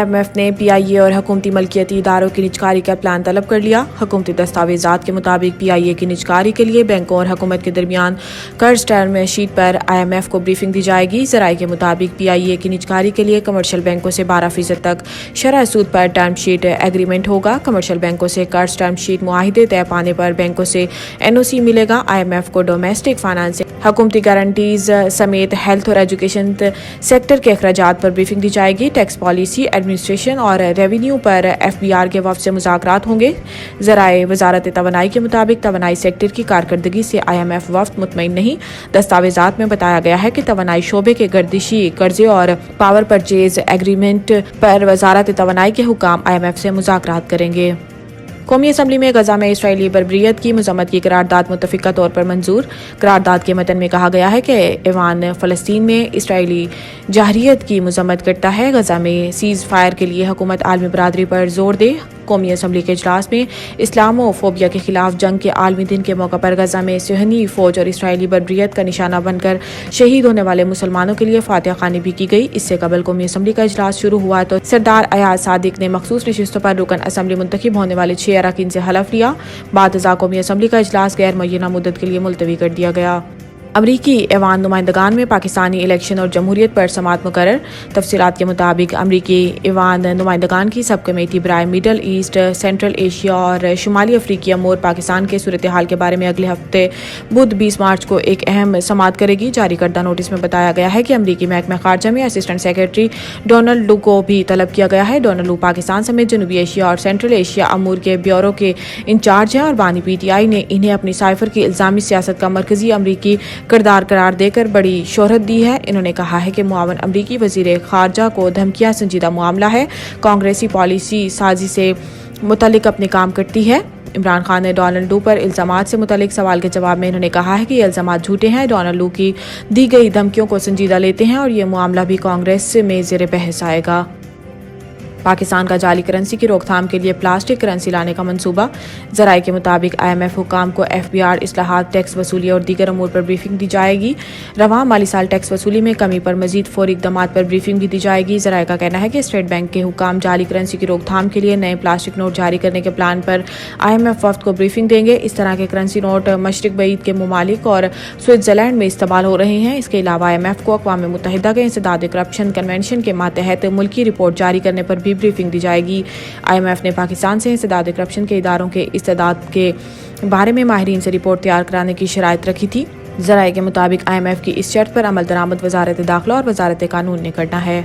IMF نے PIA اور حکومتی ملکیتی اداروں کی نجکاری کا پلان طلب کر لیا۔ حکومتی دستاویزات کے مطابق PIA کی نجکاری کے لیے بینکوں اور حکومت کے درمیان قرض ٹرم شیٹ پر IMF کو بریفنگ دی جائے گی۔ ذرائع کے مطابق PIA کی نجکاری کے لیے کمرشل بینکوں سے 12% تک شرح سود پر ٹرم شیٹ ایگریمنٹ ہوگا۔ کمرشل بینکوں سے قرض ٹرم شیٹ معاہدے طے پانے پر بینکوں سے NOC ملے گا۔ IMF کو ڈومیسٹک فائنانسنگ، حکومتی گارنٹیز سمیت ہیلتھ اور ایجوکیشن سیکٹر کے اخراجات پر بریفنگ دی جائے گی۔ ٹیکس پالیسی، ایڈمنسٹریشن اور ریونیو پر FBR کے وفد سے مذاکرات ہوں گے۔ ذرائع وزارت توانائی کے مطابق توانائی سیکٹر کی کارکردگی سے IMF وفد مطمئن نہیں۔ دستاویزات میں بتایا گیا ہے کہ توانائی شعبے کے گردشی قرضے اور پاور پرچیز ایگریمنٹ پر وزارت توانائی کے حکام IMF سے مذاکرات کریں گے۔ قومی اسمبلی میں غزہ میں اسرائیلی بربریت کی مذمت کی قرارداد متفقہ طور پر منظور۔ قرارداد کے متن میں کہا گیا ہے کہ ایوان فلسطین میں اسرائیلی جارحیت کی مذمت کرتا ہے، غزہ میں سیز فائر کے لیے حکومت عالمی برادری پر زور دے۔ قومی اسمبلی کے اجلاس میں اسلامو فوبیا کے خلاف جنگ کے عالمی دن کے موقع پر غزہ میں صہیونی فوج اور اسرائیلی بربریت کا نشانہ بن کر شہید ہونے والے مسلمانوں کے لیے فاتحہ خوانی بھی کی گئی۔ اس سے قبل قومی اسمبلی کا اجلاس شروع ہوا تو سردار ایاز صادق نے مخصوص نشستوں پر رکن اسمبلی منتخب ہونے والے 6 اراکین سے حلف لیا۔ بعد ازاں قومی اسمبلی کا اجلاس غیر معینہ مدت کے لیے ملتوی کر دیا گیا۔ امریکی ایوان نمائندگان میں پاکستانی الیکشن اور جمہوریت پر سماعت مقرر۔ تفصیلات کے مطابق امریکی ایوان نمائندگان کی سب کمیٹی برائے مڈل ایسٹ، سینٹرل ایشیا اور شمالی افریقی امور پاکستان کے صورتحال کے بارے میں اگلے ہفتے بدھ 20 مارچ کو ایک اہم سماعت کرے گی۔ جاری کردہ نوٹس میں بتایا گیا ہے کہ امریکی محکمہ خارجہ میں اسسٹنٹ سیکرٹری ڈونلڈ لو کو بھی طلب کیا گیا ہے۔ ڈونلڈ لو پاکستان سمیت جنوبی ایشیا اور سینٹرل ایشیا امور کے بیورو کے انچارج ہیں اور بانی PTI نے انہیں اپنی سائفر کی الزامی سیاست کا مرکزی امریکی کردار قرار دے کر بڑی شہرت دی ہے۔ انہوں نے کہا ہے کہ معاون امریکی وزیر خارجہ کو دھمکیاں سنجیدہ معاملہ ہے، کانگریسی پالیسی سازی سے متعلق اپنے کام کرتی ہے۔ عمران خان نے ڈونلڈ لو پر الزامات سے متعلق سوال کے جواب میں انہوں نے کہا ہے کہ یہ الزامات جھوٹے ہیں۔ ڈونلڈ لو کی دی گئی دھمکیوں کو سنجیدہ لیتے ہیں اور یہ معاملہ بھی کانگریس میں زیر بحث آئے گا۔ پاکستان کا جعلی کرنسی کی روک تھام کے لیے پلاسٹک کرنسی لانے کا منصوبہ۔ ذرائع کے مطابق IMF حکام کو FBR اصلاحات، ٹیکس وصولی اور دیگر امور پر بریفنگ دی جائے گی۔ رواں مالی سال ٹیکس وصولی میں کمی پر مزید فوری اقدامات پر بریفنگ بھی دی جائے گی۔ ذرائع کا کہنا ہے کہ اسٹیٹ بینک کے حکام جعلی کرنسی کی روک تھام کے لیے نئے پلاسٹک نوٹ جاری کرنے کے پلان پر IMF وفد کو بریفنگ دیں گے۔ اس طرح کے کرنسی نوٹ مشرق بعید کے ممالک اور سوئٹزرلینڈ میں استعمال ہو رہے ہیں۔ اس کے علاوہ IMF کو اقوام متحدہ کے انسداد کرپشن کنونشن کے ماتحت ملکی رپورٹ جاری کرنے پر بھی بریفنگ دی جائے گی۔ IMF نے پاکستان سے انسداد کرپشن کے اداروں کے استعداد کے بارے میں ماہرین سے رپورٹ تیار کرانے کی شرائط رکھی تھی۔ ذرائع کے مطابق IMF کی اس شرط پر عمل درآمد وزارت داخلہ اور وزارت قانون نے کرنا ہے۔